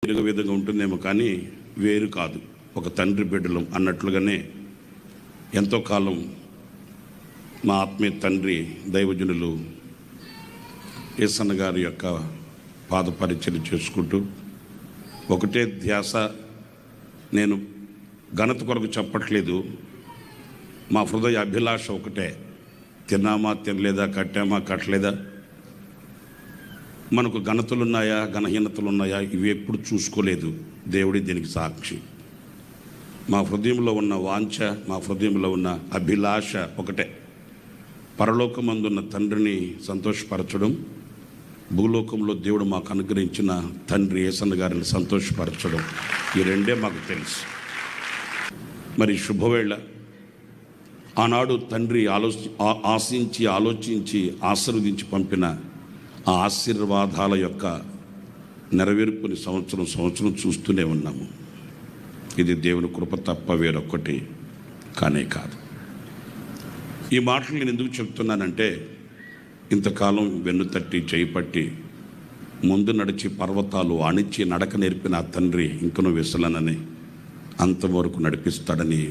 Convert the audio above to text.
విధంగా ఉంటుందేమో కానీ వేరు కాదు. ఒక తండ్రి బిడ్డలం అన్నట్లుగానే ఎంతో కాలం మా ఆత్మీయ తండ్రి దైవజనులు యేసన్న గారి యొక్క పాదపరిచయం చేసుకుంటూ ఒకటే ధ్యాస. నేను ఘనత కొరకు చెప్పట్లేదు, మా హృదయ అభిలాష ఒకటే. తిన్నామా తినలేదా, కట్టామా కట్టలేదా, మనకు ఘనతలున్నాయా ఘనహీనతలున్నాయా, ఇవి ఎప్పుడు చూసుకోలేదు. దేవుడి దీనికి సాక్షి. మా హృదయంలో ఉన్న వాంఛ, మా హృదయంలో ఉన్న అభిలాష ఒకటే. పరలోకమందున్న తండ్రిని సంతోషపరచడం, భూలోకంలో దేవుడు మాకు అనుగ్రహించిన తండ్రి యేసన్న గారిని సంతోషపరచడం, ఈ రెండే మాకు తెలుసు. మరి శుభవేళ ఆనాడు తండ్రి ఆలోచించి ఆశీర్వదించి పంపిన ఆ ఆశీర్వాదాల యొక్క నెరవేర్పుని సంవత్సరం చూస్తూనే ఉన్నాము. ఇది దేవుని కృప తప్ప వేరొక్కటి కానే కాదు. ఈ మాటలు నేను ఎందుకు చెప్తున్నానంటే, ఇంతకాలం వెన్నుతట్టి చేయిపట్టి ముందు నడిచి పర్వతాలు అణిచి నడక నేర్పిన ఆ తండ్రి ఇంకనూ విసలనని, అంతవరకు నడిపిస్తాడని